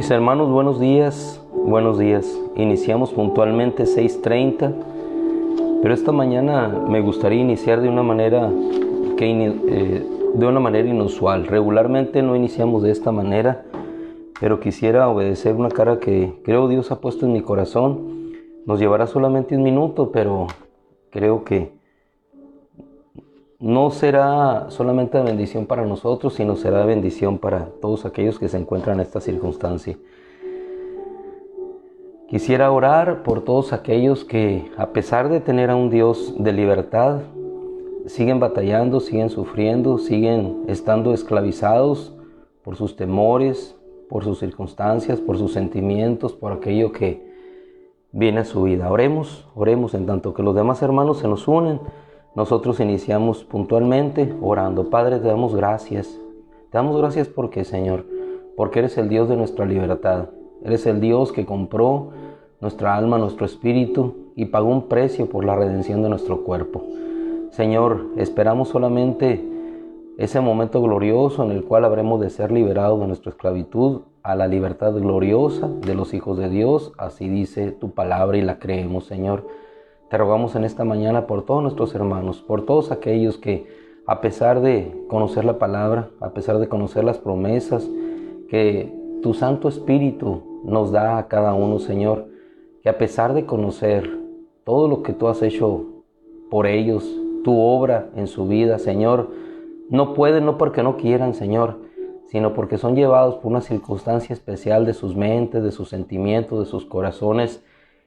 Mis hermanos, buenos días, buenos días. Iniciamos puntualmente 6:30, pero esta mañana me gustaría iniciar de una manera inusual. Regularmente no iniciamos de esta manera, pero quisiera obedecer una cara que creo Dios ha puesto en mi corazón. Nos llevará solamente un minuto, pero creo que no será solamente de bendición para nosotros, sino será de bendición para todos aquellos que se encuentran en esta circunstancia. Quisiera orar por todos aquellos que, a pesar de tener a un Dios de libertad, siguen batallando, siguen sufriendo, siguen estando esclavizados por sus temores, por sus circunstancias, por sus sentimientos, por aquello que viene a su vida. Oremos en tanto que los demás hermanos se nos unen. Nosotros iniciamos puntualmente orando. Padre, te damos gracias. Te damos gracias porque, Señor, porque eres el Dios de nuestra libertad. Eres el Dios que compró nuestra alma, nuestro espíritu y pagó un precio por la redención de nuestro cuerpo. Señor, esperamos solamente ese momento glorioso en el cual habremos de ser liberados de nuestra esclavitud a la libertad gloriosa de los hijos de Dios. Así dice tu palabra y la creemos, Señor. Te rogamos en esta mañana por todos nuestros hermanos, por todos aquellos que, a pesar de conocer la palabra, a pesar de conocer las promesas que tu Santo Espíritu nos da a cada uno, Señor, que a pesar de conocer todo lo que tú has hecho por ellos, tu obra en su vida, Señor, no pueden, no porque no quieran, Señor, sino porque son llevados por una circunstancia especial de sus mentes, de sus sentimientos, de sus corazones.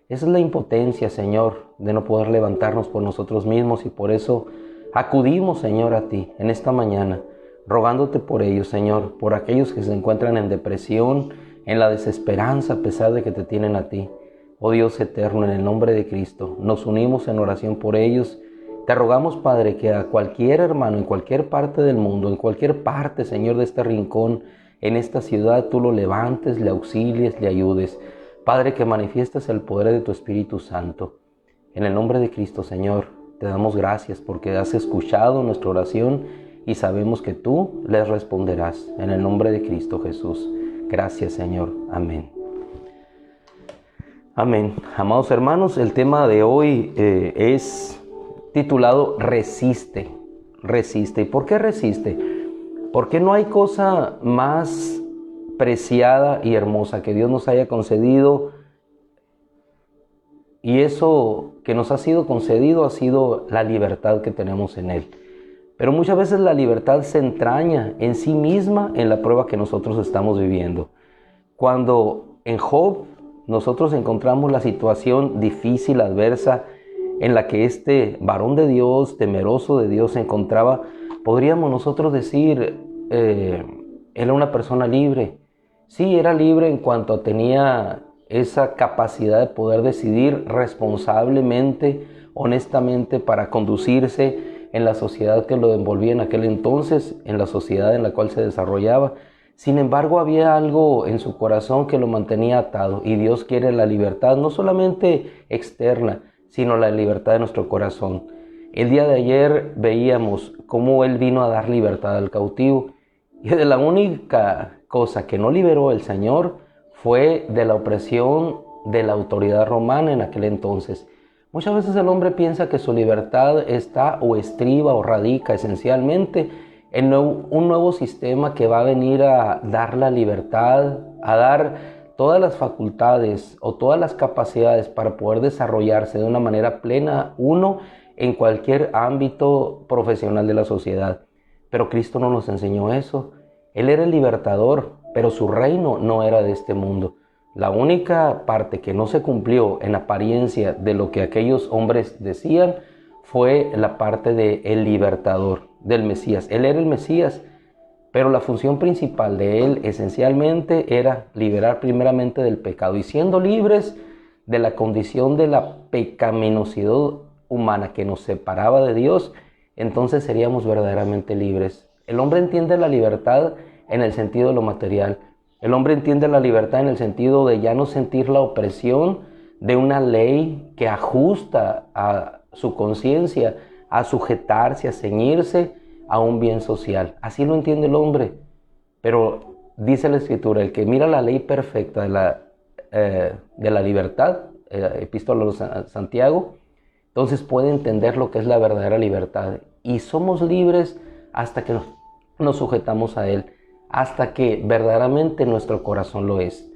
Esa es la impotencia, Señor, de no poder levantarnos por nosotros mismos, y por eso acudimos, Señor, a ti en esta mañana, rogándote por ellos, Señor, por aquellos que se encuentran en depresión, en la desesperanza, a pesar de que te tienen a ti. Oh Dios eterno, en el nombre de Cristo, nos unimos en oración por ellos. Te rogamos, Padre, que a cualquier hermano, en cualquier parte del mundo, en cualquier parte, Señor, de este rincón, en esta ciudad, tú lo levantes, le auxilies, le ayudes. Padre, que manifiestes el poder de tu Espíritu Santo. En el nombre de Cristo, Señor, te damos gracias porque has escuchado nuestra oración y sabemos que tú les responderás. En el nombre de Cristo Jesús. Gracias, Señor. Amén. Amén. Amados hermanos, el tema de hoy es titulado Resiste. Resiste. ¿Y por qué resiste? Porque no hay cosa más preciada y hermosa que Dios nos haya concedido, y eso que nos ha sido concedido ha sido la libertad que tenemos en Él. Pero muchas veces la libertad se entraña en sí misma en la prueba que nosotros estamos viviendo. Cuando en Job nosotros encontramos la situación difícil, adversa, en la que este varón de Dios, temeroso de Dios, se encontraba, podríamos nosotros decir, era una persona libre. Sí, era libre en cuanto tenía esa capacidad de poder decidir responsablemente, honestamente, para conducirse en la sociedad que lo envolvía en aquel entonces, en la sociedad en la cual se desarrollaba. Sin embargo, había algo en su corazón que lo mantenía atado, y Dios quiere la libertad, no solamente externa, sino la libertad de nuestro corazón. El día de ayer veíamos cómo Él vino a dar libertad al cautivo, y de la única cosa que no liberó el Señor fue de la opresión de la autoridad romana en aquel entonces. Muchas veces el hombre piensa que su libertad está o estriba o radica esencialmente en un nuevo sistema que va a venir a dar la libertad, a dar todas las facultades o todas las capacidades para poder desarrollarse de una manera plena uno en cualquier ámbito profesional de la sociedad. Pero Cristo no nos enseñó eso. Él era el libertador, pero su reino no era de este mundo. La única parte que no se cumplió en apariencia de lo que aquellos hombres decían fue la parte del libertador, del Mesías. Él era el Mesías, pero la función principal de él esencialmente era liberar primeramente del pecado. Y siendo libres de la condición de la pecaminosidad humana que nos separaba de Dios, entonces seríamos verdaderamente libres. El hombre entiende la libertad en el sentido de lo material. El hombre entiende la libertad en el sentido de ya no sentir la opresión de una ley que ajusta a su conciencia a sujetarse, a ceñirse a un bien social. Así lo entiende el hombre. Pero dice la Escritura, el que mira la ley perfecta de la libertad, epístola a los Santiago, entonces puede entender lo que es la verdadera libertad. Y somos libres hasta que nos sujetamos a Él, hasta que verdaderamente nuestro corazón lo es.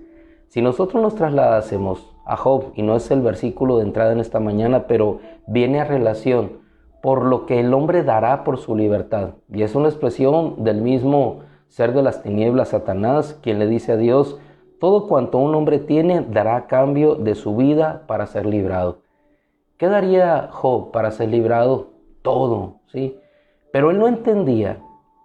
Si nosotros nos trasladásemos a Job, y no es el versículo de entrada en esta mañana, pero viene a relación por lo que el hombre dará por su libertad. Y es una expresión del mismo ser de las tinieblas, Satanás, quien le dice a Dios, todo cuanto un hombre tiene dará a cambio de su vida para ser librado. ¿Qué daría Job para ser librado? Todo, ¿sí? Pero él no entendía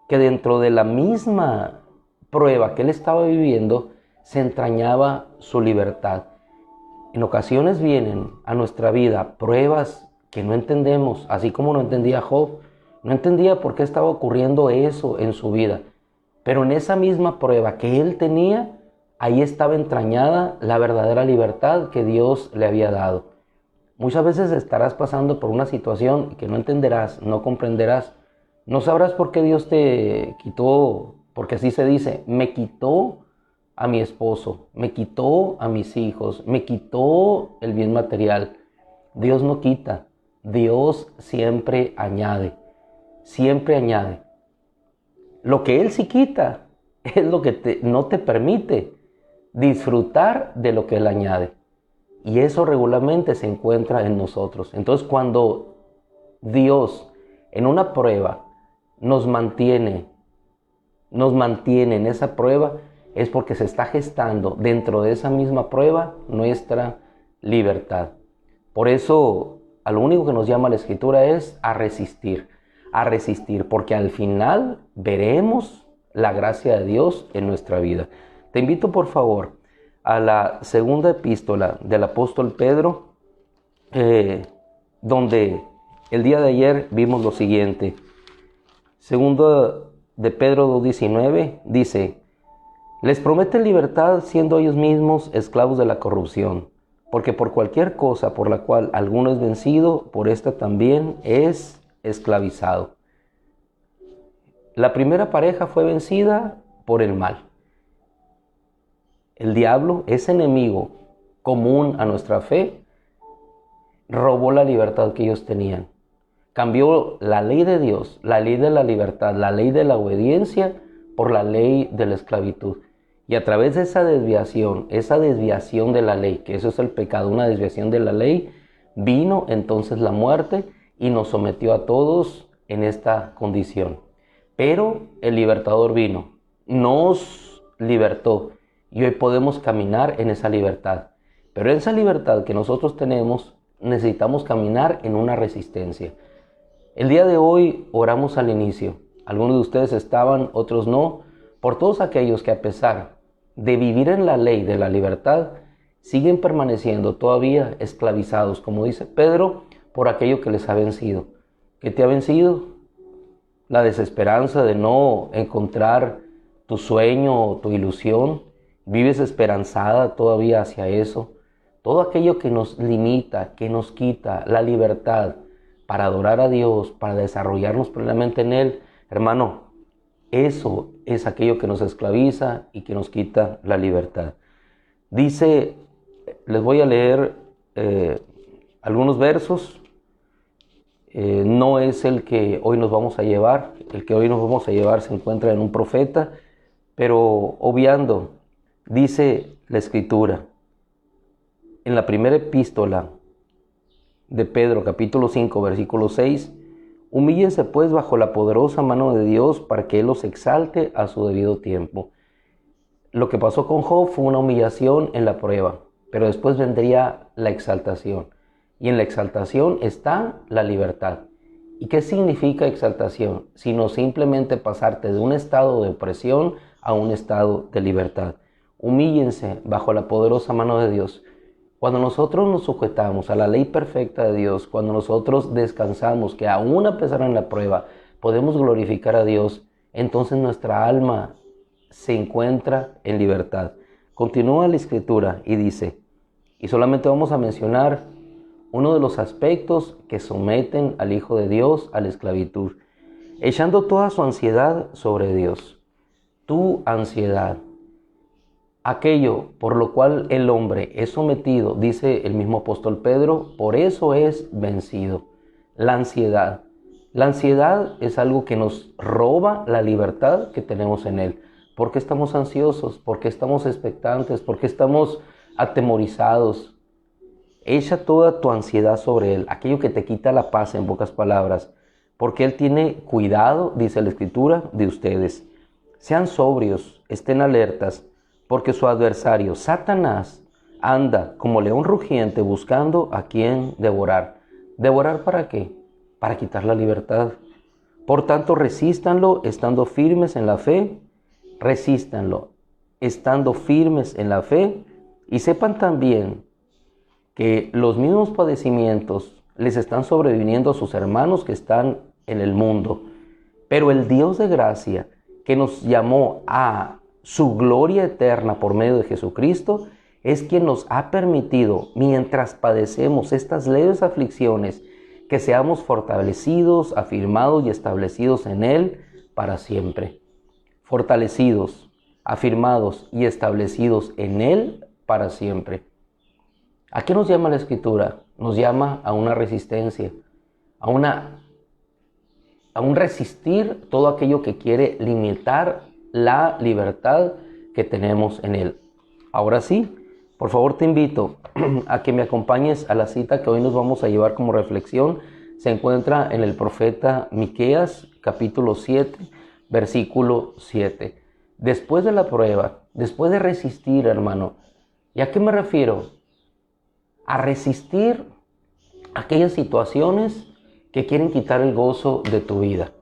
que dentro de la misma prueba que él estaba viviendo se entrañaba su libertad. En ocasiones vienen a nuestra vida pruebas que no entendemos, así como no entendía Job. No entendía por qué estaba ocurriendo eso en su vida. Pero en esa misma prueba que él tenía, ahí estaba entrañada la verdadera libertad que Dios le había dado. Muchas veces estarás pasando por una situación que no entenderás, no comprenderás. No sabrás por qué Dios te quitó, porque así se dice, me quitó a mi esposo, me quitó a mis hijos, me quitó el bien material. Dios no quita, Dios siempre añade, siempre añade. Lo que Él sí quita es lo que no te permite disfrutar de lo que Él añade. Y eso regularmente se encuentra en nosotros. Entonces, cuando Dios en una prueba nos mantiene en esa prueba, es porque se está gestando dentro de esa misma prueba nuestra libertad. Por eso, a lo único que nos llama la Escritura es a resistir, porque al final veremos la gracia de Dios en nuestra vida. Te invito, por favor, a la segunda epístola del apóstol Pedro, donde el día de ayer vimos lo siguiente. Segunda de Pedro 2:19 dice, les prometen libertad siendo ellos mismos esclavos de la corrupción, porque por cualquier cosa por la cual alguno es vencido, por esta también es esclavizado. La primera pareja fue vencida por el mal. El diablo, ese enemigo común a nuestra fe, robó la libertad que ellos tenían. Cambió la ley de Dios, la ley de la libertad, la ley de la obediencia por la ley de la esclavitud. Y a través de esa desviación de la ley, que eso es el pecado, una desviación de la ley, vino entonces la muerte y nos sometió a todos en esta condición. Pero el libertador vino, nos libertó y hoy podemos caminar en esa libertad. Pero esa libertad que nosotros tenemos, necesitamos caminar en una resistencia. El día de hoy oramos al inicio. Algunos de ustedes estaban, otros no, por todos aquellos que a pesar de vivir en la ley de la libertad, siguen permaneciendo todavía esclavizados, como dice Pedro, por aquello que les ha vencido. ¿Qué te ha vencido? La desesperanza de no encontrar tu sueño o tu ilusión. Vives esperanzada todavía hacia eso. Todo aquello que nos limita, que nos quita la libertad para adorar a Dios, para desarrollarnos plenamente en Él, hermano, eso es aquello que nos esclaviza y que nos quita la libertad. Dice, les voy a leer algunos versos. No es el que hoy nos vamos a llevar. El que hoy nos vamos a llevar se encuentra en un profeta, pero obviando, dice la Escritura, en la primera epístola de Pedro, capítulo 5, versículo 6, humíllense pues bajo la poderosa mano de Dios para que Él los exalte a su debido tiempo. Lo que pasó con Job fue una humillación en la prueba, pero después vendría la exaltación. Y en la exaltación está la libertad. ¿Y qué significa exaltación? Sino simplemente pasarte de un estado de opresión a un estado de libertad. Humíllense bajo la poderosa mano de Dios. Cuando nosotros nos sujetamos a la ley perfecta de Dios, cuando nosotros descansamos, que aún a pesar de la prueba podemos glorificar a Dios, entonces nuestra alma se encuentra en libertad. Continúa la Escritura y dice, y solamente vamos a mencionar uno de los aspectos que someten al Hijo de Dios a la esclavitud, echando toda su ansiedad sobre Dios. Tu ansiedad, aquello por lo cual el hombre es sometido, dice el mismo apóstol Pedro, por eso es vencido. La ansiedad. La ansiedad es algo que nos roba la libertad que tenemos en Él. ¿Por qué estamos ansiosos? ¿Por qué estamos expectantes? ¿Por qué estamos atemorizados? Echa toda tu ansiedad sobre Él, aquello que te quita la paz, en pocas palabras, porque Él tiene cuidado, dice la Escritura, de ustedes. Sean sobrios, estén alertas, porque su adversario, Satanás, anda como león rugiente buscando a quien devorar. ¿Devorar para qué? Para quitar la libertad. Por tanto, resístanlo estando firmes en la fe, resístanlo estando firmes en la fe, y sepan también que los mismos padecimientos les están sobreviniendo a sus hermanos que están en el mundo. Pero el Dios de gracia, que nos llamó a su gloria eterna por medio de Jesucristo, es quien nos ha permitido, mientras padecemos estas leves aflicciones, que seamos fortalecidos, afirmados y establecidos en Él para siempre. Fortalecidos, afirmados y establecidos en Él para siempre. ¿A qué nos llama la Escritura? Nos llama a una resistencia, a un resistir todo aquello que quiere limitar la libertad que tenemos en Él. Ahora sí, por favor te invito a que me acompañes a la cita que hoy nos vamos a llevar como reflexión. Se encuentra en el profeta Miqueas, capítulo 7, versículo 7. Después de la prueba, después de resistir, hermano, ¿y a qué me refiero? A resistir aquellas situaciones que quieren quitar el gozo de tu vida.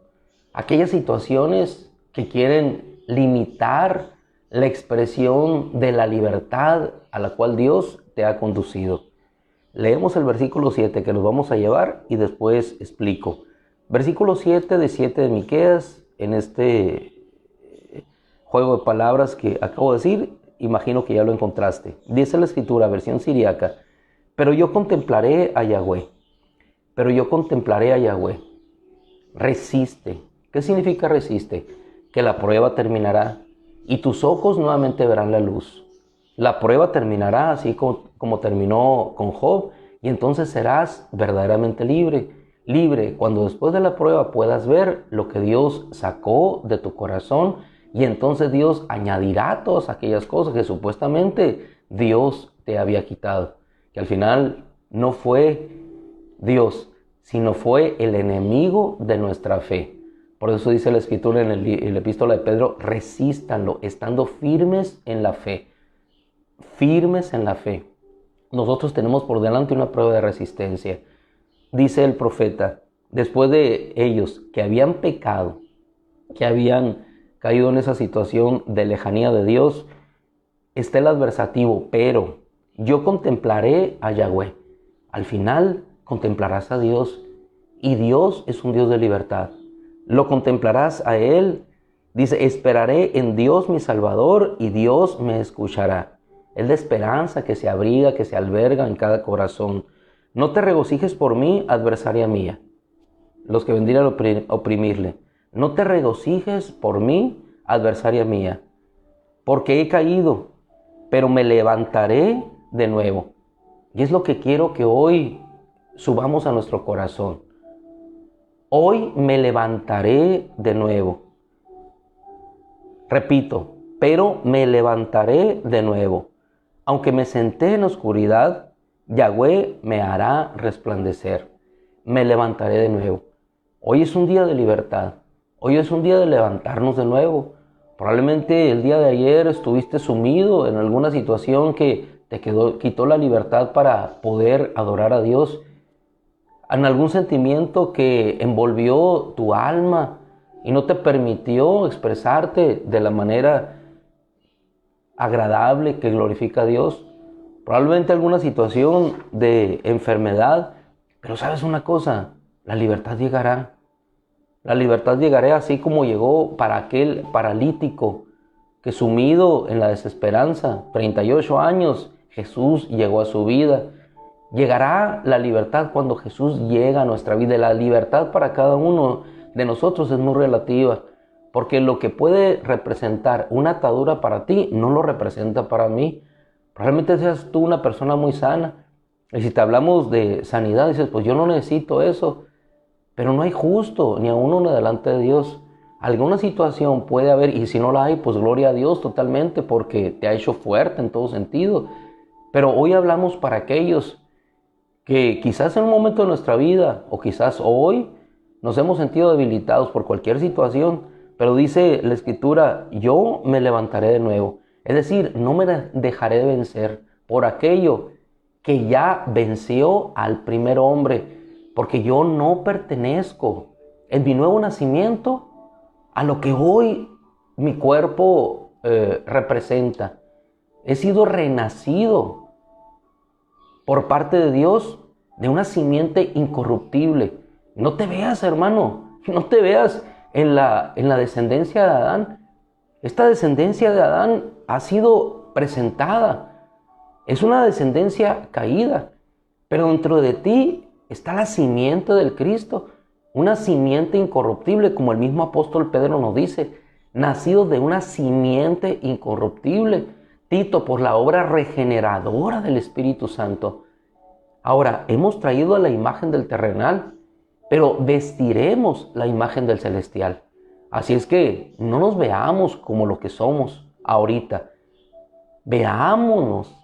Aquellas situaciones que quieren limitar la expresión de la libertad a la cual Dios te ha conducido. Leemos el versículo 7 que nos vamos a llevar y después explico. Versículo 7 de Miqueas, en este juego de palabras que acabo de decir, imagino que ya lo encontraste. Dice la Escritura, versión siriaca, pero yo contemplaré a Yahweh. Pero yo contemplaré a Yahweh. Resiste. ¿Qué significa resiste? Que la prueba terminará y tus ojos nuevamente verán la luz. La prueba terminará así como terminó con Job, y entonces serás verdaderamente libre. Libre cuando después de la prueba puedas ver lo que Dios sacó de tu corazón, y entonces Dios añadirá todas aquellas cosas que supuestamente Dios te había quitado. Que al final no fue Dios, sino fue el enemigo de nuestra fe. Por eso dice la Escritura en la epístola de Pedro, resístanlo, estando firmes en la fe. Firmes en la fe. Nosotros tenemos por delante una prueba de resistencia. Dice el profeta, después de ellos que habían pecado, que habían caído en esa situación de lejanía de Dios, está el adversativo, pero yo contemplaré a Yahweh. Al final contemplarás a Dios, y Dios es un Dios de libertad. Lo contemplarás a Él. Dice, esperaré en Dios mi Salvador, y Dios me escuchará. Es la esperanza que se abriga, que se alberga en cada corazón. No te regocijes por mí, adversaria mía. Los que vendrían a oprimirle. No te regocijes por mí, adversaria mía, porque he caído, pero me levantaré de nuevo. Y es lo que quiero que hoy subamos a nuestro corazón. Hoy me levantaré de nuevo. Repito, pero me levantaré de nuevo. Aunque me senté en la oscuridad, Yahweh me hará resplandecer. Me levantaré de nuevo. Hoy es un día de libertad. Hoy es un día de levantarnos de nuevo. Probablemente el día de ayer estuviste sumido en alguna situación que te quitó la libertad para poder adorar a Dios. En algún sentimiento que envolvió tu alma y no te permitió expresarte de la manera agradable que glorifica a Dios. Probablemente alguna situación de enfermedad. Pero ¿sabes una cosa? La libertad llegará. La libertad llegará así como llegó para aquel paralítico que, sumido en la desesperanza, 38 años, Jesús llegó a su vida. Llegará la libertad cuando Jesús llega a nuestra vida. La libertad para cada uno de nosotros es muy relativa, porque lo que puede representar una atadura para ti, no lo representa para mí. Probablemente seas tú una persona muy sana, y si te hablamos de sanidad, dices, pues yo no necesito eso, pero no hay justo, ni a uno ni delante de Dios. Alguna situación puede haber, y si no la hay, pues gloria a Dios totalmente, porque te ha hecho fuerte en todo sentido. Pero hoy hablamos para aquellos que quizás en un momento de nuestra vida, o quizás hoy, nos hemos sentido debilitados por cualquier situación, pero dice la Escritura, yo me levantaré de nuevo. Es decir, no me dejaré de vencer por aquello que ya venció al primer hombre, porque yo no pertenezco en mi nuevo nacimiento a lo que hoy mi cuerpo representa. He sido renacido por parte de Dios de una simiente incorruptible. No te veas, hermano, no te veas en la descendencia de Adán. Esta descendencia de Adán ha sido presentada. Es una descendencia caída, pero dentro de ti está la simiente del Cristo, una simiente incorruptible, como el mismo apóstol Pedro nos dice, nacido de una simiente incorruptible. Tito, por la obra regeneradora del Espíritu Santo. Ahora, hemos traído a la imagen del terrenal, pero vestiremos la imagen del celestial. Así es que no nos veamos como lo que somos ahorita. Veámonos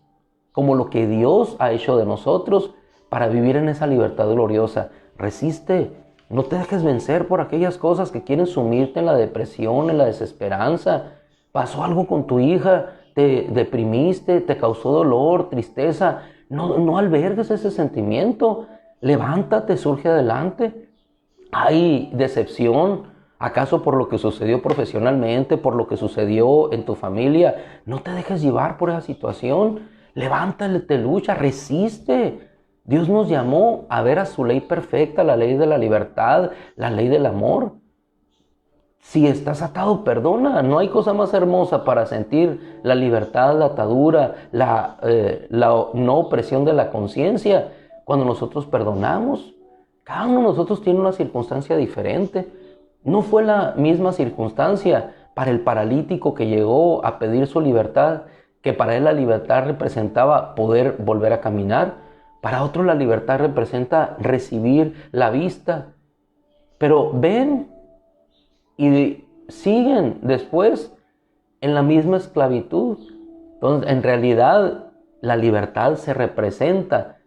como lo que Dios ha hecho de nosotros para vivir en esa libertad gloriosa. Resiste, no te dejes vencer por aquellas cosas que quieren sumirte en la depresión, en la desesperanza. Pasó algo con tu hija, te deprimiste, te causó dolor, tristeza. No albergues ese sentimiento. Levántate, surge adelante. Hay decepción, acaso por lo que sucedió profesionalmente, por lo que sucedió en tu familia. No te dejes llevar por esa situación. Levántate, lucha, resiste. Dios nos llamó a ver a su ley perfecta, la ley de la libertad, la ley del amor. Si estás atado, perdona. No hay cosa más hermosa para sentir la libertad, la atadura, la no opresión de la conciencia. Cuando nosotros perdonamos, cada uno de nosotros tiene una circunstancia diferente. No fue la misma circunstancia para el paralítico que llegó a pedir su libertad, que para él la libertad representaba poder volver a caminar. Para otro la libertad representa recibir la vista. Pero ven y siguen después en la misma esclavitud. Entonces, en realidad, la libertad se representa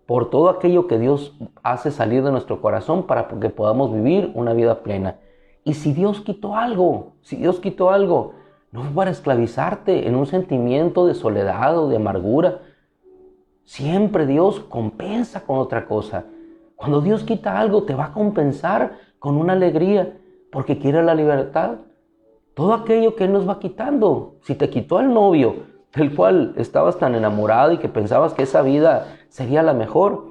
por todo aquello que Dios hace salir de nuestro corazón para que podamos vivir una vida plena. Y si Dios quitó algo, no fue para esclavizarte en un sentimiento de soledad o de amargura. Siempre Dios compensa con otra cosa. Cuando Dios quita algo, te va a compensar con una alegría, porque quiere la libertad. Todo aquello que Él nos va quitando. Si te quitó al novio, del cual estabas tan enamorado y que pensabas que esa vida sería la mejor,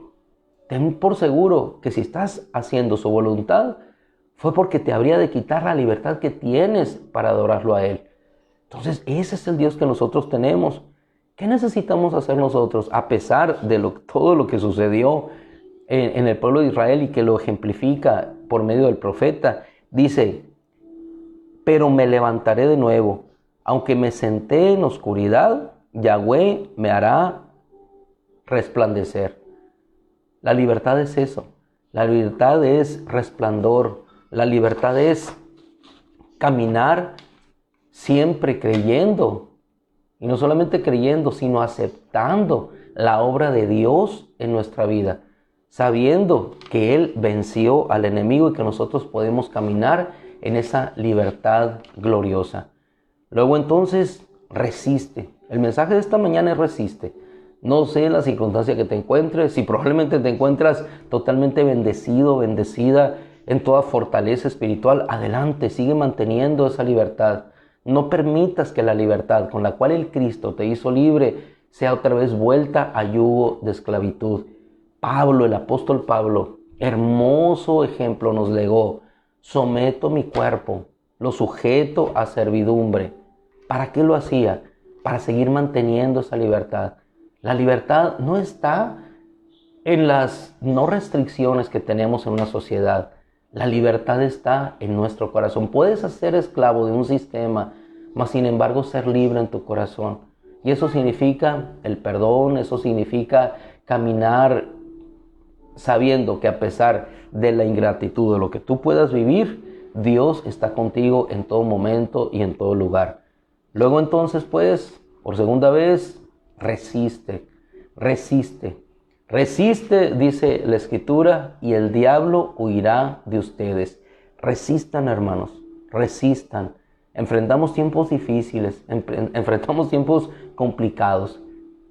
ten por seguro que si estás haciendo su voluntad, fue porque te habría de quitar la libertad que tienes para adorarlo a Él. Entonces, ese es el Dios que nosotros tenemos. ¿Qué necesitamos hacer nosotros a pesar de todo lo que sucedió en el pueblo de Israel y que lo ejemplifica por medio del profeta? Dice, pero me levantaré de nuevo. Aunque me senté en oscuridad, Yahweh me hará resplandecer. La libertad es eso. La libertad es resplandor. La libertad es caminar siempre creyendo. Y no solamente creyendo, sino aceptando la obra de Dios en nuestra vida. Sabiendo que Él venció al enemigo y que nosotros podemos caminar en esa libertad gloriosa. Luego entonces, resiste. El mensaje de esta mañana es resiste. No sé la circunstancia que te encuentres, si probablemente te encuentras totalmente bendecido, bendecida en toda fortaleza espiritual, adelante, sigue manteniendo esa libertad. No permitas que la libertad con la cual el Cristo te hizo libre sea otra vez vuelta a yugo de esclavitud. Pablo, el apóstol Pablo, hermoso ejemplo nos legó. Someto mi cuerpo, lo sujeto a servidumbre. ¿Para qué lo hacía? Para seguir manteniendo esa libertad. La libertad no está en las no restricciones que tenemos en una sociedad. La libertad está en nuestro corazón. Puedes ser esclavo de un sistema, mas sin embargo ser libre en tu corazón. Y eso significa el perdón, eso significa caminar sabiendo que a pesar de la ingratitud de lo que tú puedas vivir, Dios está contigo en todo momento y en todo lugar. Luego entonces, pues, por segunda vez, resiste, dice la Escritura, y el diablo huirá de ustedes. Resistan, hermanos, resistan. Enfrentamos tiempos difíciles, enfrentamos tiempos complicados.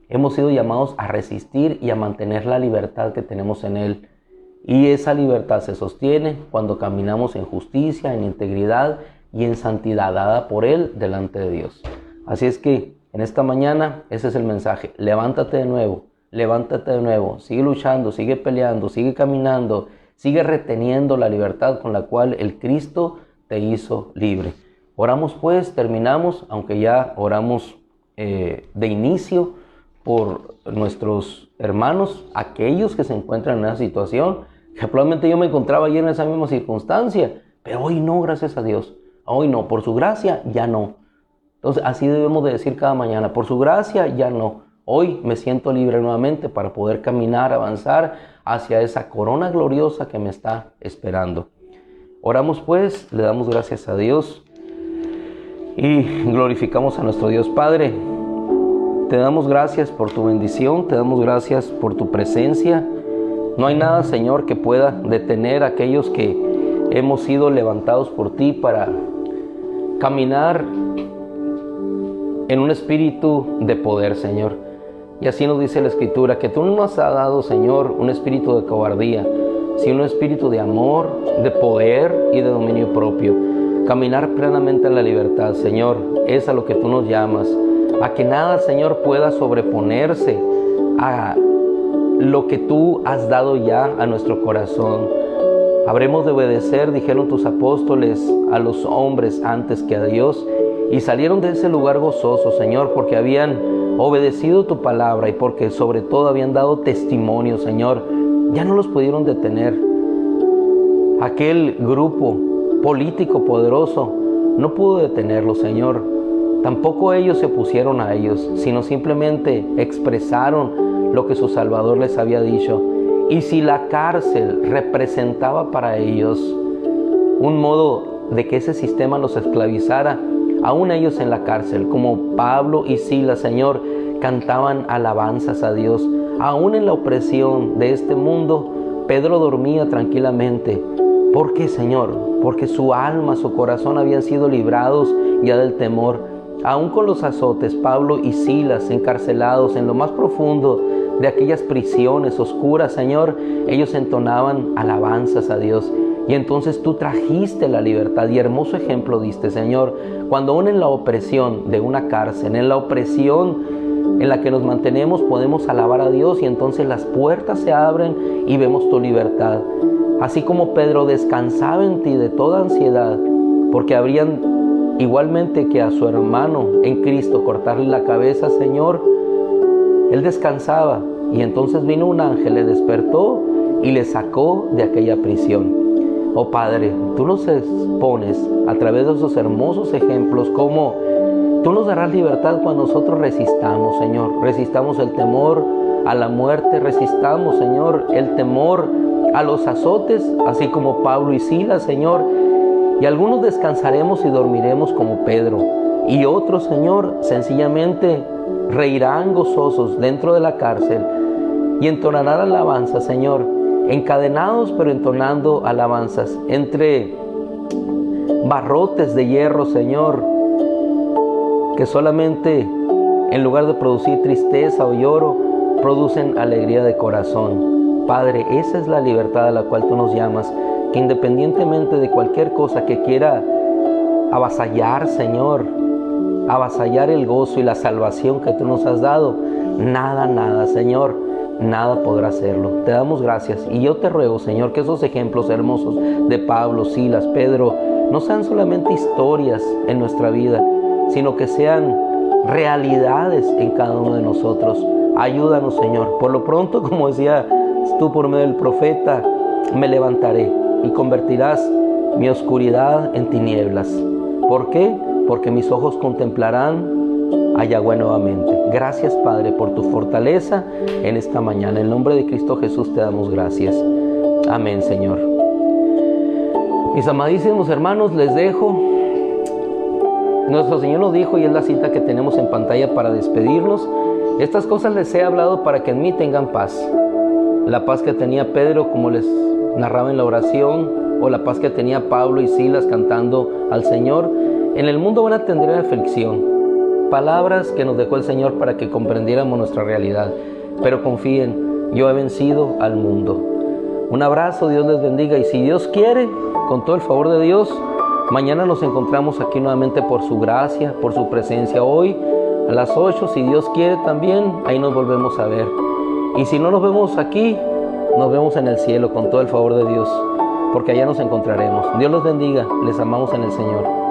Hemos sido llamados a resistir y a mantener la libertad que tenemos en Él. Y esa libertad se sostiene cuando caminamos en justicia, en integridad y en santidad dada por Él delante de Dios. Así es que en esta mañana ese es el mensaje. Levántate de nuevo, sigue luchando, sigue peleando, sigue caminando, sigue reteniendo la libertad con la cual el Cristo te hizo libre. Oramos pues, terminamos, aunque ya oramos de inicio por nuestros hermanos, aquellos que se encuentran en esa situación, que probablemente yo me encontraba ayer en esa misma circunstancia, pero hoy no, gracias a Dios, hoy no, por su gracia ya no. Entonces así debemos de decir cada mañana, por su gracia ya no, hoy me siento libre nuevamente para poder caminar, avanzar hacia esa corona gloriosa que me está esperando. Oramos pues, le damos gracias a Dios y glorificamos a nuestro Dios. Padre, te damos gracias por tu bendición, te damos gracias por tu presencia. No hay nada, Señor, que pueda detener a aquellos que hemos sido levantados por ti para caminar en un espíritu de poder, Señor. Y así nos dice la Escritura, que tú no nos has dado, Señor, un espíritu de cobardía, sino un espíritu de amor, de poder y de dominio propio. Caminar plenamente en la libertad, Señor, es a lo que tú nos llamas. A que nada, Señor, pueda sobreponerse a lo que tú has dado ya a nuestro corazón. Habremos de obedecer, dijeron tus apóstoles, a los hombres antes que a Dios, y salieron de ese lugar gozosos, Señor, porque habían obedecido tu palabra y porque sobre todo habían dado testimonio, Señor. Ya no los pudieron detener. Aquel grupo político poderoso no pudo detenerlos, Señor. Tampoco ellos se opusieron a ellos, sino simplemente expresaron lo que su Salvador les había dicho. Y si la cárcel representaba para ellos un modo de que ese sistema los esclavizara, aún ellos en la cárcel, como Pablo y Silas, Señor, cantaban alabanzas a Dios. Aún en la opresión de este mundo, Pedro dormía tranquilamente. ¿Por qué, Señor? Porque su alma, su corazón habían sido librados ya del temor. Aún con los azotes, Pablo y Silas encarcelados en lo más profundo de aquellas prisiones oscuras, Señor, ellos entonaban alabanzas a Dios. Y entonces tú trajiste la libertad y hermoso ejemplo diste, Señor, cuando aún en la opresión de una cárcel, en la opresión en la que nos mantenemos, podemos alabar a Dios y entonces las puertas se abren y vemos tu libertad. Así como Pedro descansaba en ti de toda ansiedad, porque habrían igualmente que a su hermano en Cristo cortarle la cabeza, Señor, él descansaba y entonces vino un ángel, le despertó y le sacó de aquella prisión. Oh Padre, tú nos expones a través de esos hermosos ejemplos cómo tú nos darás libertad cuando nosotros resistamos, Señor. Resistamos el temor a la muerte, resistamos, Señor, el temor a los azotes, así como Pablo y Silas, Señor. Y algunos descansaremos y dormiremos como Pedro. Y otros, Señor, sencillamente reirán gozosos dentro de la cárcel y entonarán alabanzas, Señor, encadenados pero entonando alabanzas entre barrotes de hierro, Señor, que solamente en lugar de producir tristeza o lloro, producen alegría de corazón. Padre, esa es la libertad a la cual tú nos llamas, que independientemente de cualquier cosa que quiera avasallar, Señor, avasallar el gozo y la salvación que tú nos has dado, nada, Señor, nada podrá hacerlo. Te damos gracias y yo te ruego, Señor, que esos ejemplos hermosos de Pablo, Silas, Pedro, no sean solamente historias en nuestra vida, sino que sean realidades en cada uno de nosotros. Ayúdanos, Señor. Por lo pronto, como decía tú por medio del profeta, me levantaré y convertirás mi oscuridad en tinieblas. ¿Por qué? Porque mis ojos contemplarán a Yahweh nuevamente. Gracias, Padre, por tu fortaleza en esta mañana. En el nombre de Cristo Jesús te damos gracias. Amén, Señor. Mis amadísimos hermanos, les dejo. Nuestro Señor nos dijo, y es la cita que tenemos en pantalla para despedirnos: estas cosas les he hablado para que en mí tengan paz. La paz que tenía Pedro, como les narraba en la oración, o la paz que tenía Pablo y Silas cantando al Señor. En el mundo van a tener aflicción. Palabras que nos dejó el Señor para que comprendiéramos nuestra realidad. Pero confíen, yo he vencido al mundo. Un abrazo, Dios les bendiga, y si Dios quiere, con todo el favor de Dios, mañana nos encontramos aquí nuevamente por su gracia, por su presencia. Hoy a las 8, si Dios quiere también, ahí nos volvemos a ver. Y si no nos vemos aquí, nos vemos en el cielo con todo el favor de Dios, porque allá nos encontraremos. Dios los bendiga, les amamos en el Señor.